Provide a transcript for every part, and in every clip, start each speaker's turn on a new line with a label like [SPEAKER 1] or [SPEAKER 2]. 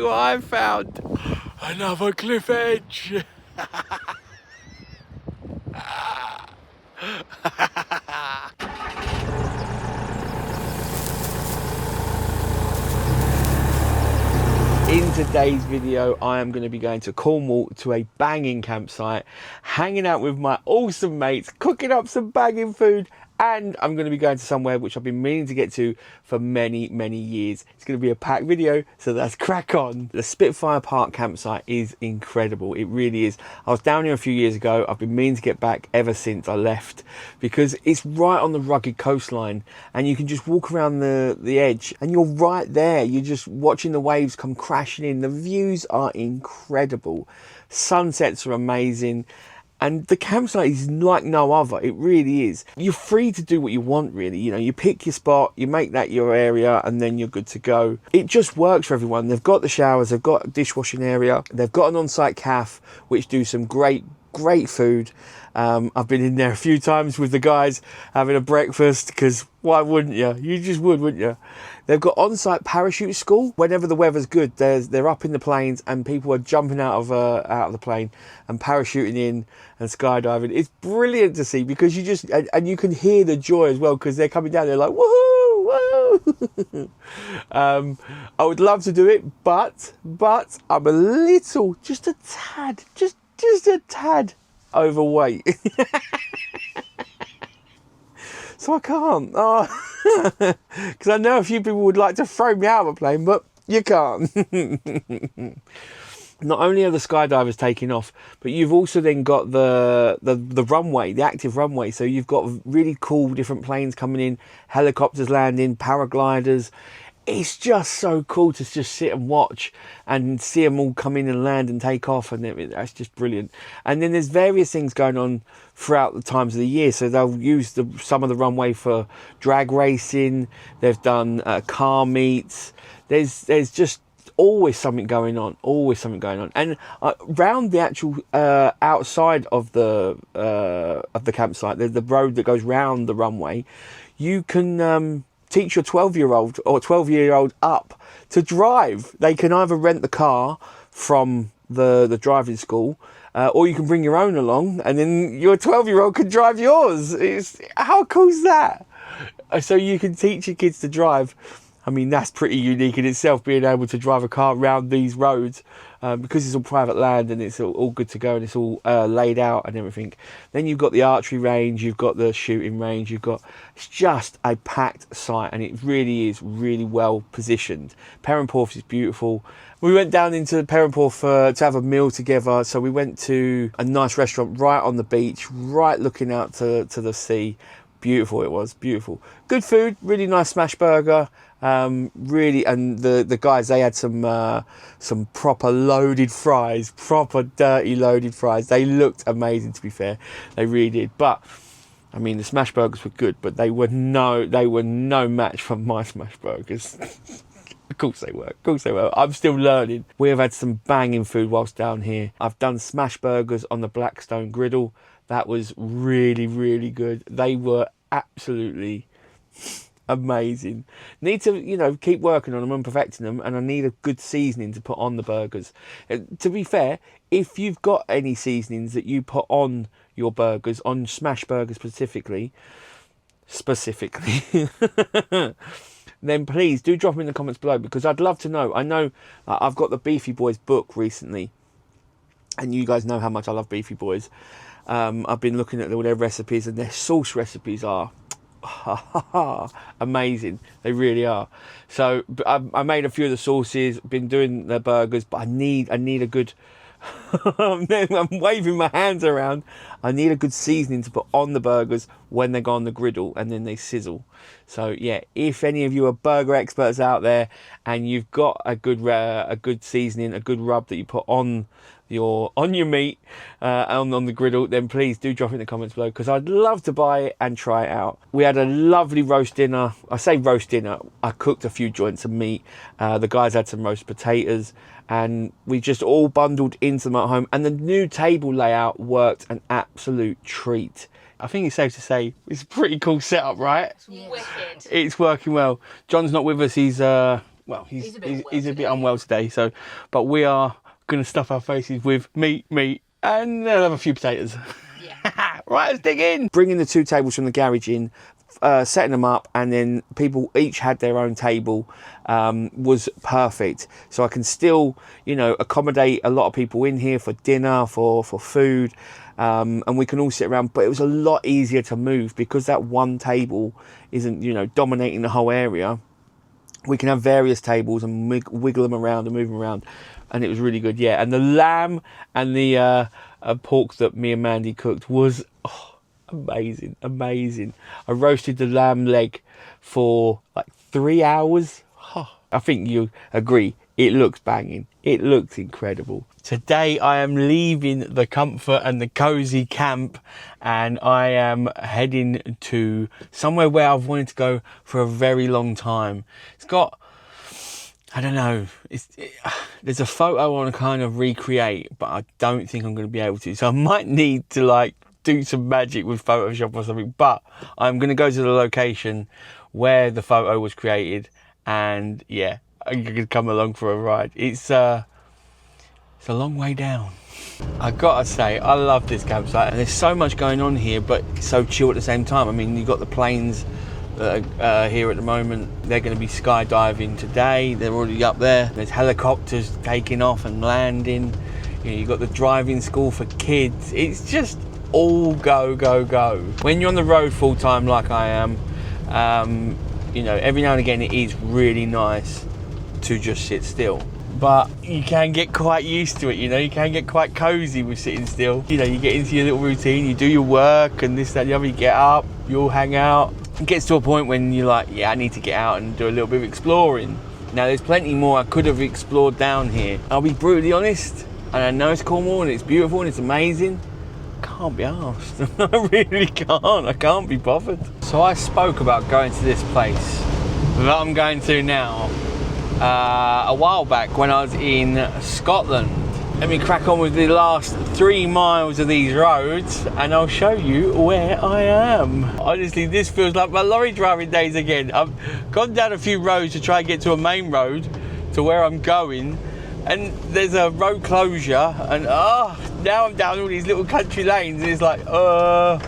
[SPEAKER 1] look what I found. Another cliff edge. In today's video, I am going to be going to Cornwall to a banging campsite, hanging out with my awesome mates, cooking up some banging food, and I'm going to be going to somewhere which I've been meaning to get to for many, many years. It's going to be a packed video, so let's crack on. The Spitfire Park Campsite is incredible. It really is. I was down here a few years ago. I've been meaning to get back ever since I left because it's right on the rugged coastline and you can just walk around the edge and you're right there. You're just watching the waves come crashing in. The views are incredible. Sunsets are amazing. And the campsite is like no other. It really is. You're free to do what you want, really. You know, you pick your spot, you make that your area, and then you're good to go. It just works for everyone. They've got the showers, they've got a dishwashing area, they've got an on-site café, which do some great food. I've been in there a few times with the guys having a breakfast because why wouldn't you? You just would, wouldn't you? They've got on-site parachute school. Whenever the weather's good, they're up in the planes and people are jumping out of the plane and parachuting in and skydiving. It's brilliant to see because you just and you can hear the joy as well because they're coming down. They're like woohoo, woohoo. I would love to do it, but I'm a little, just a tad overweight. So I can't. Because I know a few people would like to throw me out of a plane, but you can't. Not only are the skydivers taking off, but you've also then got the runway, the active runway. So you've got really cool different planes coming in, helicopters landing, paragliders. It's just so cool to just sit and watch and see them all come in and land and take off, and that's just brilliant. And then there's various things going on throughout the times of the year. So they'll use some of the runway for drag racing. They've done car meets. There's just always something going on. And round the actual outside of the campsite, the road that goes round the runway, you can teach your 12-year-old or 12-year-old up to drive. They can either rent the car from the driving school, or you can bring your own along, and then your 12-year-old can drive yours. How cool is that? So you can teach your kids to drive. I mean, that's pretty unique in itself, being able to drive a car around these roads because it's all private land and it's all good to go and it's all laid out and everything. Then you've got the archery range, you've got the shooting range, it's just a packed site and it really is really well positioned. Perranporth is beautiful. We went down into Perranporth to have a meal together. So we went to a nice restaurant right on the beach, right looking out to the sea. Beautiful it was, beautiful. Good food, really nice smash burger. Really, and the guys, they had some proper loaded fries, proper dirty loaded fries. They looked amazing, to be fair. They really did. But I mean, the smash burgers were good, but they were no match for my smash burgers. Of course they were. I'm still learning. We have had some banging food whilst down here. I've done smash burgers on the Blackstone griddle. That was really, really good. They were absolutely amazing. Need to, keep working on them and perfecting them, and I need a good seasoning to put on the burgers. To be fair, if you've got any seasonings that you put on your burgers, on smash burgers specifically, then please do drop them in the comments below because I'd love to know. I know I've got the Beefy Boys book recently, and you guys know how much I love Beefy Boys. I've been looking at all their recipes, and their sauce recipes are amazing. They really are. So I made a few of the sauces, been doing the burgers, but I need a good I'm waving my hands around. I need a good seasoning to put on the burgers when they go on the griddle and then they sizzle. So yeah, if any of you are burger experts out there and you've got a good seasoning, a good rub that you put on your meat on the griddle, then please do drop it in the comments below, because I'd love to buy it and try it out. We had a lovely roast dinner. I say roast dinner, I cooked a few joints of meat. The guys had some roast potatoes, and we just all bundled into them at home, and the new table layout worked an absolute treat. I think it's safe to say it's a pretty cool setup, right?
[SPEAKER 2] Yes. Wicked.
[SPEAKER 1] It's working well. John's not with us. He's well, he's a bit unwell today. So, but we are going to stuff our faces with meat, and they'll have a few potatoes. Yeah. Right, let's dig in. Bringing the 2 tables from the garage in, setting them up, and then people each had their own table, was perfect. So I can still, you know, accommodate a lot of people in here for dinner, for food, and we can all sit around. But it was a lot easier to move because that one table isn't, you know, dominating the whole area. We can have various tables and wiggle them around and move them around, and it was really good. Yeah, and the lamb and the pork that me and Mandy cooked was amazing. I roasted the lamb leg for like 3 hours. I think you agree, it looks banging. It looks incredible. Today I am leaving the comfort and the cozy camp, and I am heading to somewhere where I've wanted to go for a very long time. It's got, I don't know, there's a photo I want to kind of recreate, but I don't think I'm going to be able to. So I might need to like do some magic with Photoshop or something, but I'm going to go to the location where the photo was created, and yeah, you could come along for a ride. It's a long way down. I gotta say, I love this campsite, and there's so much going on here, but it's so chill at the same time. I mean, you've got the planes that are here at the moment. They're going to be skydiving today. They're already up there. There's helicopters taking off and landing. You know, you've got the driving school for kids. It's just all go. When you're on the road full time like I am, you know, every now and again it is really nice to just sit still. But you can get quite used to it, you know, you can get quite cozy with sitting still. You know, you get into your little routine, you do your work and this, that, and the other, you get up, you all hang out. It gets to a point when you're like, yeah, I need to get out and do a little bit of exploring. Now, there's plenty more I could have explored down here. I'll be brutally honest, and I know it's Cornwall and it's beautiful and it's amazing. Can't be arsed. I really can't. I can't be bothered. So I spoke about going to this place that I'm going to now a while back when I was in Scotland. Let me crack on with the last 3 miles of these roads and I'll show you where I am. Honestly, this feels like my lorry driving days again. I've gone down a few roads to try and get to a main road to where I'm going, and there's a road closure, and now I'm down all these little country lanes and it's like, don't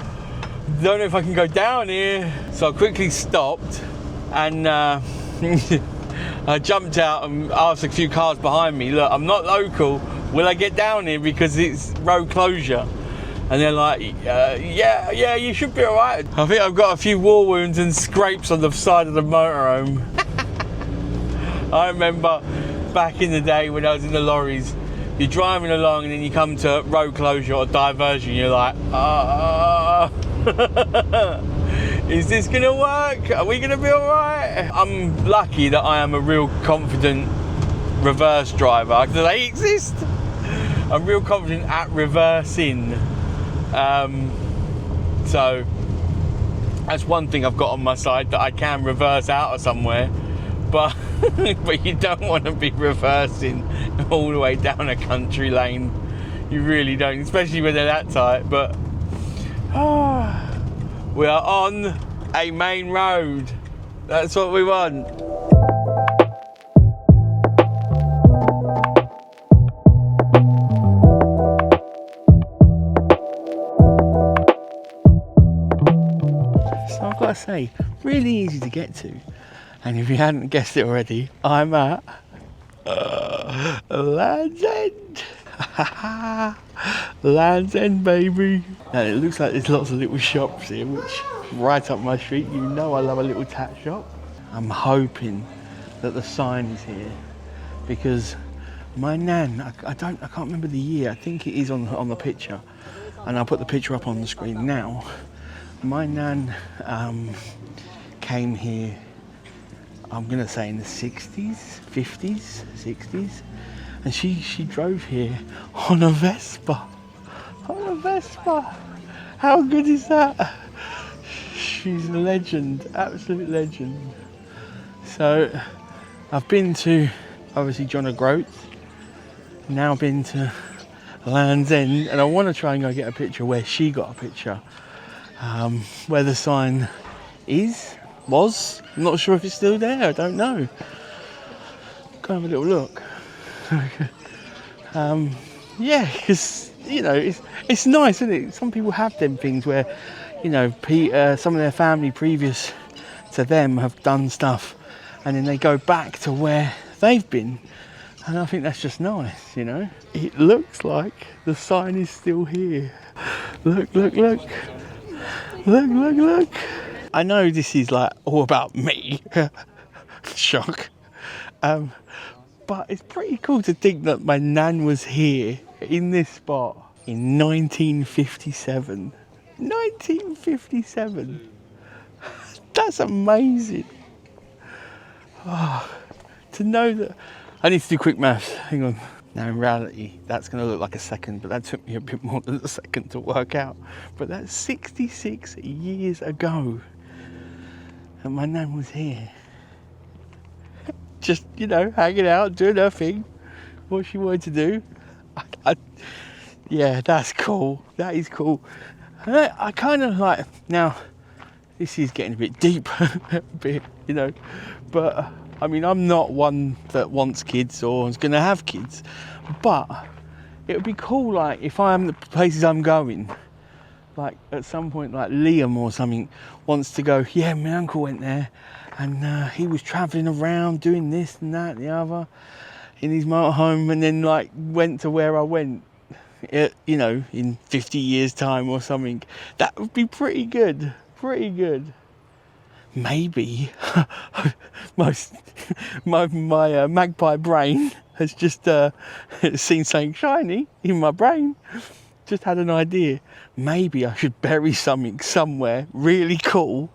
[SPEAKER 1] know if I can go down here. So I quickly stopped and I jumped out and asked a few cars behind me, look, I'm not local, will I get down here because it's road closure? And they're like, yeah, you should be all right. I think I've got a few war wounds and scrapes on the side of the motorhome. I remember back in the day when I was in the lorries, you're driving along and then you come to road closure or diversion, you're like, is this gonna work? Are we gonna be all right? I'm lucky that I am a real confident reverse driver. Do they exist? I'm real confident at reversing. So that's one thing I've got on my side, that I can reverse out of somewhere. But but you don't want to be reversing all the way down a country lane. You really don't, especially when they're that tight. But we are on a main road. That's what we want. So I've got to say, really easy to get to. And if you hadn't guessed it already, I'm at Land's End. Land's End, baby. And it looks like there's lots of little shops here, which right up my street. You know I love a little tat shop. I'm hoping that the sign is here because my nan, I can't remember the year. I think it is on the picture, and I'll put the picture up on the screen now. My nan came here, I'm gonna say in the 60s, 50s, 60s, and she drove here on a Vespa. On a Vespa. How good is that? She's a legend, absolute legend. So I've been to obviously John O'Groats, now been to Land's End, and I want to try and go get a picture where she got a picture, where the sign was. I'm not sure if it's still there, I don't know. Go have a little look. Yeah, because you know it's nice, isn't it? Some people have them things where, you know, some of their family previous to them have done stuff, and then they go back to where they've been, and I think that's just nice, you know. It looks like the sign is still here. Look, look, look, look, look, look. I know this is like all about me. Shock. But it's pretty cool to think that my nan was here in this spot in 1957. 1957. That's amazing. Oh, to know that. I need to do quick maths. Hang on. Now in reality, that's going to look like a second, but that took me a bit more than a second to work out. But that's 66 years ago. And my nan was here. Just, you know, hanging out, doing her thing, what she wanted to do. Yeah, that's cool. That is cool. And I kind of like, now, this is getting a bit deep, a bit, you know, but I mean, I'm not one that wants kids or is going to have kids, but it would be cool, like, if I'm the places I'm going, like, at some point, like, Liam or something wants to go, yeah, my uncle went there, and he was travelling around doing this and that and the other in his motorhome, and then, like, went to where I went, you know, in 50 years' time or something. That would be pretty good. Pretty good. Maybe my magpie brain has just seen something shiny in my brain. Just had an idea. Maybe I should bury something somewhere really cool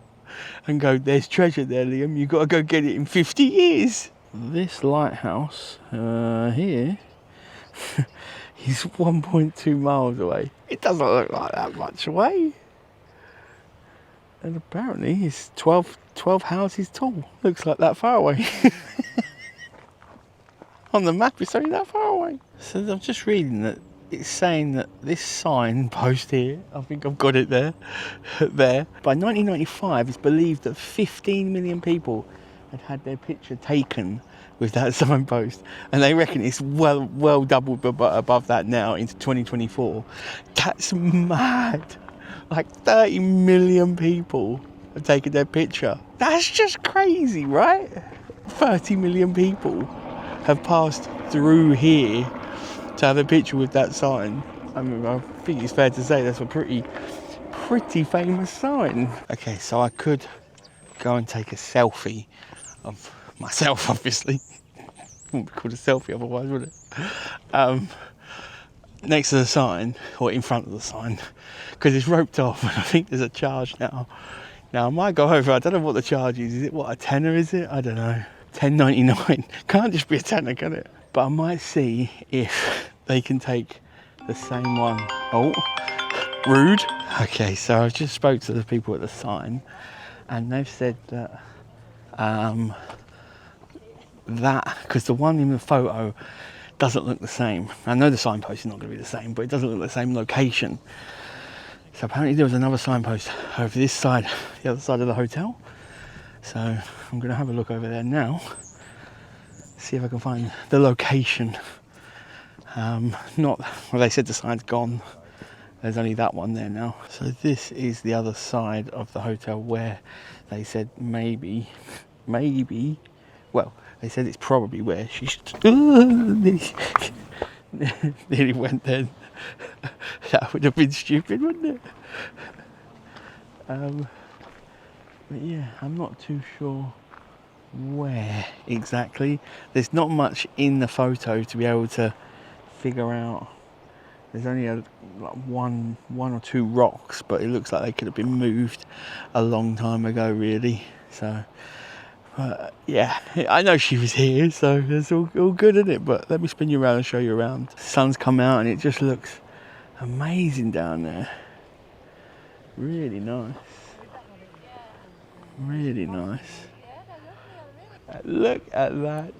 [SPEAKER 1] and go, there's treasure there, Liam. You've got to go get it in 50 years. This lighthouse here is 1.2 miles away. It doesn't look like that much away. And apparently it's 12 houses tall. Looks like that far away. On the map it's only that far away. So I'm just reading that it's saying that this sign post here, I think I've got it there, by 1995 it's believed that 15 million people had their picture taken with that signpost, and they reckon it's well doubled above that now into 2024. That's mad. Like 30 million people have taken their picture. That's just crazy, right? 30 million people have passed through here to have a picture with that sign. I mean, I think it's fair to say that's a pretty famous sign. Okay, so I could go and take a selfie of myself, obviously. Wouldn't be called a selfie otherwise, would it? Next to the sign, or in front of the sign, because it's roped off and I think there's a charge now. Now I might go over, I don't know what the charge is it what, a tenner is it? I don't know. $10.99. Can't just be a tenner, can it? But I might see if they can take the same one. Oh, rude. Okay, so I just spoke to the people at the sign and they've said that because the one in the photo doesn't look the same. I know the signpost is not going to be the same, but it doesn't look the same location. So apparently there was another signpost over this side, the other side of the hotel. So I'm going to have a look over there now, see if I can find the location. They said the sign's gone. There's only that one there now. So this is the other side of the hotel where they said maybe, well, they said it's probably where she nearly went then. That would have been stupid, wouldn't it? But yeah, I'm not too sure where exactly. There's not much in the photo to be able to figure out. There's only one or two rocks, but it looks like they could have been moved a long time ago, really. So, yeah, I know she was here, so it's all good, isn't it? But let me spin you around and show you around. The sun's come out and it just looks amazing down there. Really nice. Really nice. Look at that.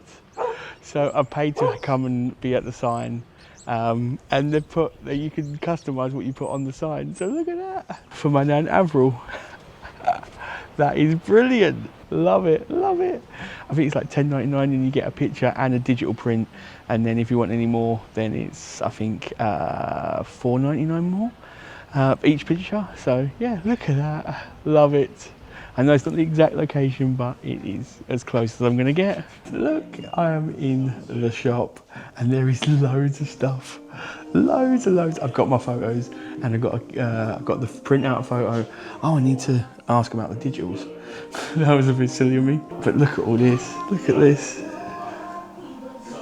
[SPEAKER 1] So I paid to come and be at the sign. And they put that you can customise what you put on the sign. So look at that. For my Nan Avril. That is brilliant. Love it, love it. I think it's like $10.99 and you get a picture and a digital print. And then if you want any more, then it's, I think, $4.99 more for each picture. So yeah, look at that. Love it. I know it's not the exact location, but it is as close as I'm gonna get. Look, I am in the shop and there is loads of stuff. Loads and loads. I've got my photos and I've got the printout photo. Oh, I need to ask about the digitals. That was a bit silly of me. But look at all this. Look at this.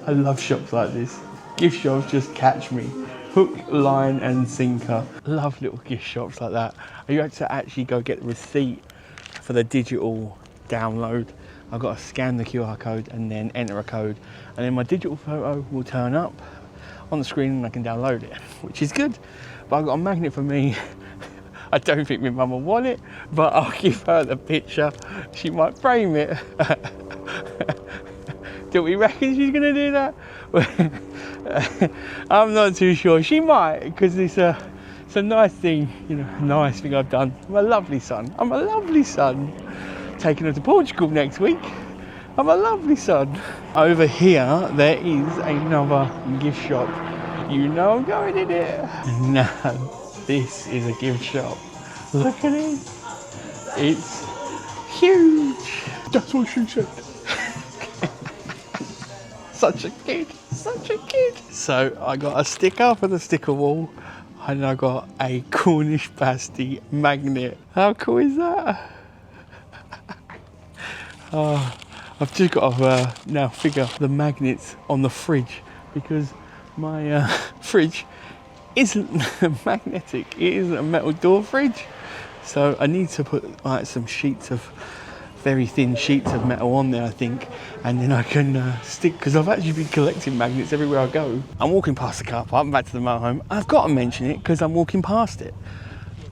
[SPEAKER 1] I love shops like this. Gift shops just catch me. Hook, line and sinker. Love little gift shops like that. You had to actually go get the receipt for the digital download. I've got to scan the QR code and then enter a code. And then my digital photo will turn up on the screen and I can download it, which is good. But I've got a magnet for me. I don't think my mum will want it, but I'll give her the picture. She might frame it. Do we reckon she's gonna do that? I'm not too sure. She might, because it's a nice thing, you know, nice thing I've done. I'm a lovely son. I'm a lovely son. Taking her to Portugal next week. I'm a lovely son. Over here, there is another gift shop. You know I'm going in it. Now, this is a gift shop. Look at it. It's huge. That's what she said. Such a kid, such a kid. So I got a sticker for the sticker wall and I got a Cornish pasty magnet. How cool is that? I've just got to now figure the magnets on the fridge because my fridge isn't magnetic. It isn't a metal door fridge. So I need to put like some sheets of, very thin sheets of metal on there, I think, and then I can stick, because I've actually been collecting magnets everywhere I go. I'm walking past the car park, I'm back to the motorhome. I've got to mention it because I'm walking past it.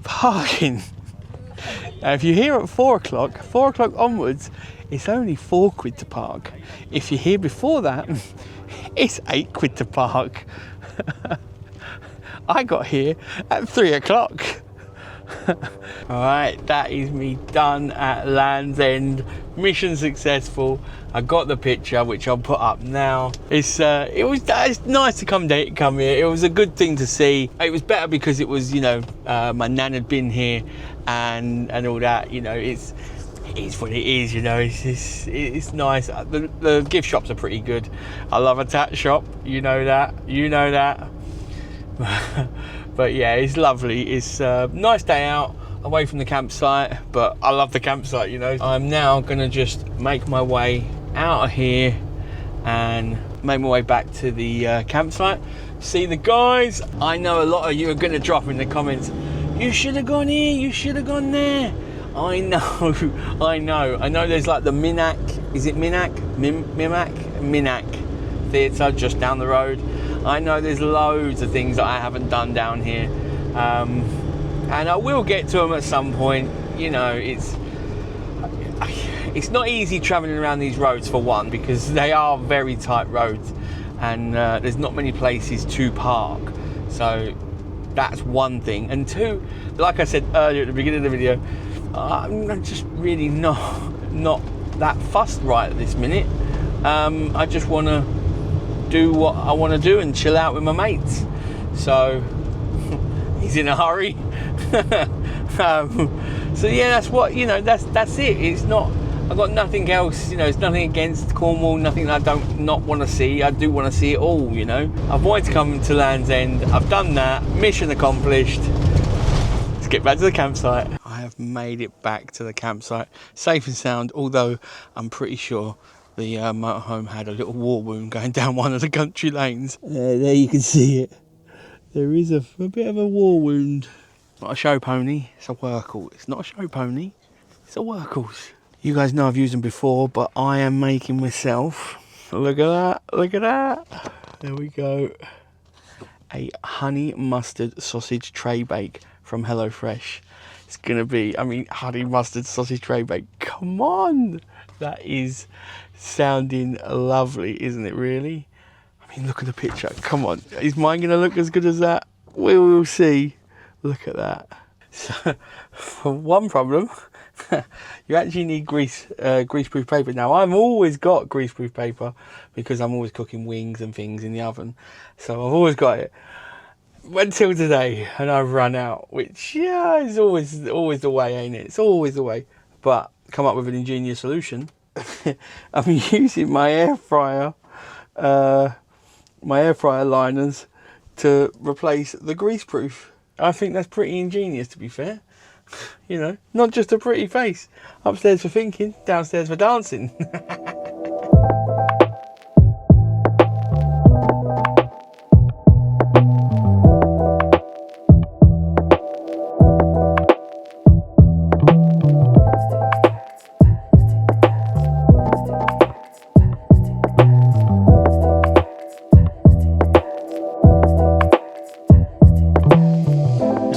[SPEAKER 1] Parking. Now, if you're here at 4 o'clock onwards, it's only £4 to park. If you're here before that, it's £8 to park. I got here at 3 o'clock. Alright, that is me done at Land's End. Mission successful. I got the picture, which I'll put up now. It's nice to come here. It was a good thing to see. It was better because it was, you know, my nan had been here and all that. You know, it is what it is. You know, it's nice. The gift shops are pretty good. I love a tat shop. You know that. You know that. But yeah, it's lovely. It's a nice day out away from the campsite, but I love the campsite, you know. I'm now gonna just make my way out of here and make my way back to the campsite, see the guys. I know a lot of you are gonna drop in the comments, you should have gone here, you should have gone there. I know there's like the Minack, is it Minack? Minack Theatre just down the road. I know there's loads of things that I haven't done down here, and I will get to them at some point. You know, it's not easy travelling around these roads, for one, because they are very tight roads, and there's not many places to park. So that's one thing. And two, like I said earlier at the beginning of the video, I'm just really not that fussed right at this minute. I just want to do what I want to do and chill out with my mates. So he's in a hurry. So yeah, that's what, you know, that's it. It's not, I've got nothing else, you know. It's nothing against Cornwall, nothing that I don't not want to see. I do want to see it all, you know. I've wanted to come to Land's End. I've done that. Mission accomplished. Let's get back to the campsite. I have made it back to the campsite safe and sound, although I'm pretty sure the motorhome had a little war wound going down one of the country lanes. There you can see it. There is a bit of a war wound. Not a show pony, it's a workhorse. It's not a show pony, it's a workhorse. You guys know I've used them before, but I am making myself, look at that, look at that. There we go. A honey mustard sausage tray bake from HelloFresh. It's gonna be, I mean, honey mustard sausage tray bake, come on. That is sounding lovely, isn't it, really? I mean, look at the picture, come on. Is mine gonna look as good as that? We will see. Look at that. So, one problem, You actually need greaseproof paper. Now, I've always got greaseproof paper because I'm always cooking wings and things in the oven. So I've always got it. Until today, and I've run out, which, yeah, is always the way, ain't it? It's always the way. But come up with an ingenious solution. I'm using my air fryer liners to replace the greaseproof. I think that's pretty ingenious, to be fair. You know, not just a pretty face. Upstairs for thinking, downstairs for dancing.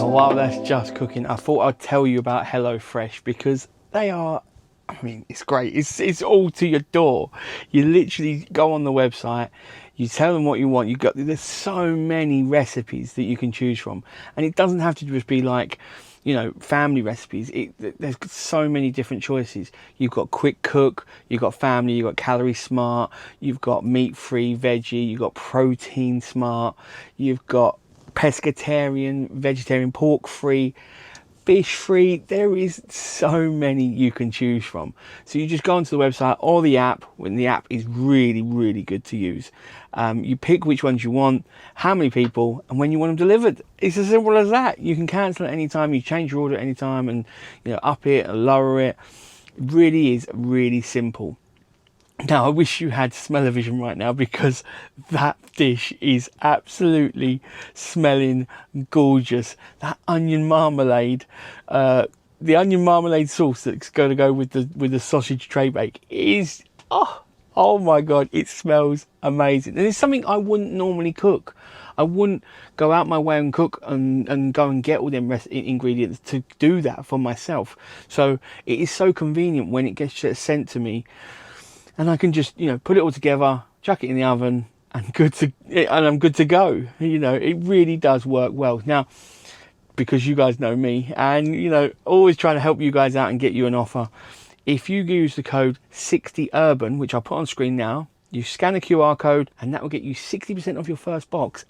[SPEAKER 1] While that's just cooking, I thought I'd tell you about HelloFresh because they are, I mean, it's great. It's all to your door. You literally go on the website, you tell them what you want. There's so many recipes that you can choose from, and it doesn't have to just be like, you know, family recipes. There's so many different choices. You've got quick cook, you've got family, you've got calorie smart, you've got meat free, veggie, you've got protein smart, you've got pescatarian, vegetarian, pork free, fish free. There is so many you can choose from. So you just go onto the website or the app, when the app is really, really good to use. You pick which ones you want, how many people, and when you want them delivered. It's as simple as that. You can cancel at any time, you change your order at any time, and, you know, up it or lower it. It really is really simple. Now, I wish you had smell-o-vision right now because that dish is absolutely smelling gorgeous. That onion marmalade, the onion marmalade sauce that's going to go with the sausage tray bake is, oh my God, it smells amazing. And it's something I wouldn't normally cook. I wouldn't go out my way and cook and go and get all them ingredients to do that for myself. So it is so convenient when it gets sent to me. And I can just, you know, put it all together, chuck it in the oven, and I'm good to go. You know, it really does work well. Now, because you guys know me, and, you know, always trying to help you guys out and get you an offer. If you use the code 60urban, which I'll put on screen now, you scan the QR code, and that will get you 60% off your first box,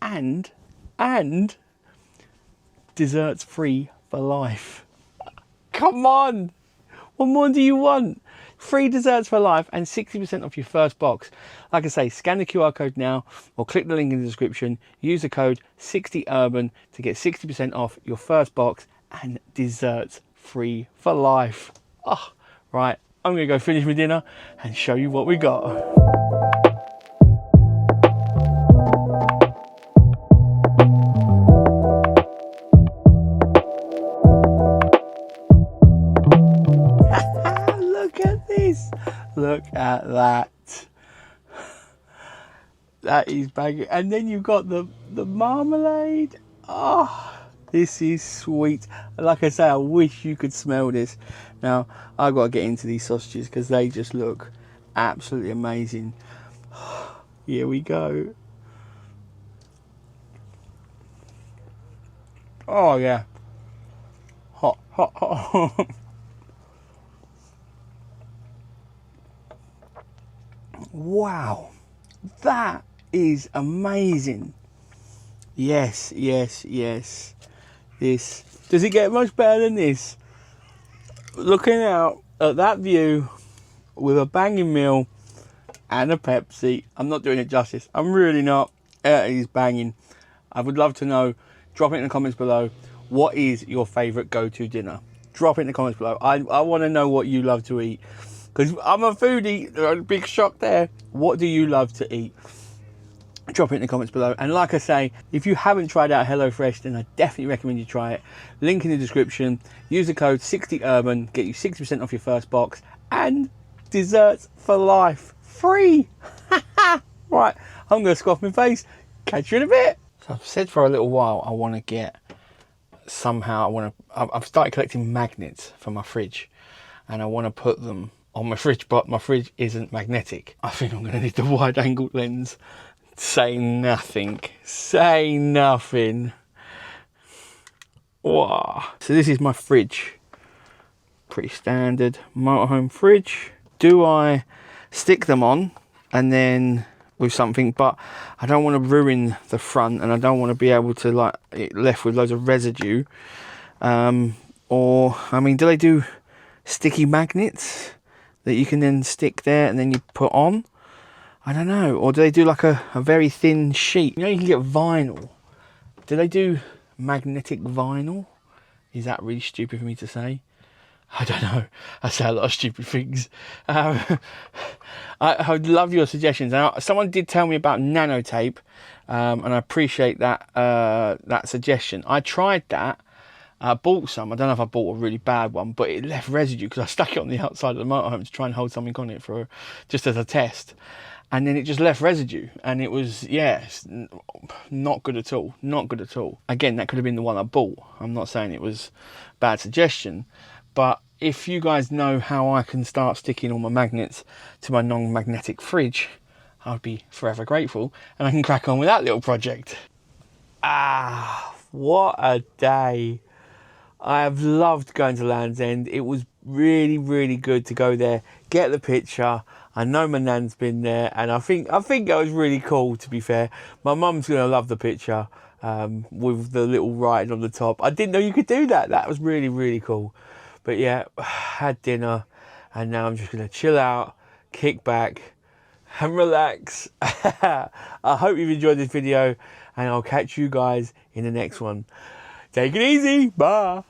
[SPEAKER 1] and desserts free for life. Come on, what more do you want? Free desserts for life and 60% off your first box. Like I say, scan the QR code now or click the link in the description. Use the code 60urban to get 60% off your first box and desserts free for life. Oh, right, I'm going to go finish my dinner and show you what we got. Look at that. That is banging. And then you've got the marmalade. Oh, this is sweet. Like I say, I wish you could smell this. Now, I've got to get into these sausages because they just look absolutely amazing. Here we go. Oh, yeah. Hot, hot, hot. Wow, that is amazing. Yes, yes, yes. This, does it get much better than this? Looking out at that view with a banging meal and a Pepsi. I'm not doing it justice. I'm really not. It is banging. I would love to know. Drop it in the comments below. What is your favourite go-to dinner? Drop it in the comments below. I want to know what you love to eat. Because I'm a foodie, a big shock there. What do you love to eat? Drop it in the comments below. And like I say, if you haven't tried out HelloFresh, then I definitely recommend you try it. Link in the description. Use the code 60urban, get you 60% off your first box. And desserts for life. Free. Right, I'm going to scoff my face. Catch you in a bit. So I've said for a little while, I want to get, somehow, I've started collecting magnets for my fridge. And I want to put them on my fridge, but my fridge isn't magnetic. I think I'm going to need the wide angle lens. Say nothing. Say nothing. Wow. So this is my fridge. pretty standard motorhome fridge. Do I stick them on and then with something, but I don't want to ruin the front and I don't want to be able to like it left with loads of residue. Or I mean, do they do sticky magnets that you can then stick there and then you put on? I don't know. Or do they do like a very thin sheet? You know, you can get vinyl. Do they do magnetic vinyl? Is that really stupid for me to say? I don't know. I say a lot of stupid things. I would love your suggestions. Now, someone did tell me about nanotape, and I appreciate that that suggestion. I tried that. I bought some. I don't know if I bought a really bad one, but it left residue because I stuck it on the outside of the motorhome to try and hold something on it for just as a test. And then it just left residue, and it was, yeah, not good at all. Not good at all. Again, that could have been the one I bought. I'm not saying it was a bad suggestion, but if you guys know how I can start sticking all my magnets to my non-magnetic fridge, I would be forever grateful, and I can crack on with that little project. Ah, what a day. I have loved going to Land's End. It was really, really good to go there, get the picture. I know my nan's been there, and I think that was really cool, to be fair. My mum's going to love the picture with the little writing on the top. I didn't know you could do that. That was really, really cool. But yeah, had dinner, and now I'm just going to chill out, kick back, and relax. I hope you've enjoyed this video, and I'll catch you guys in the next one. Take it easy. Bye.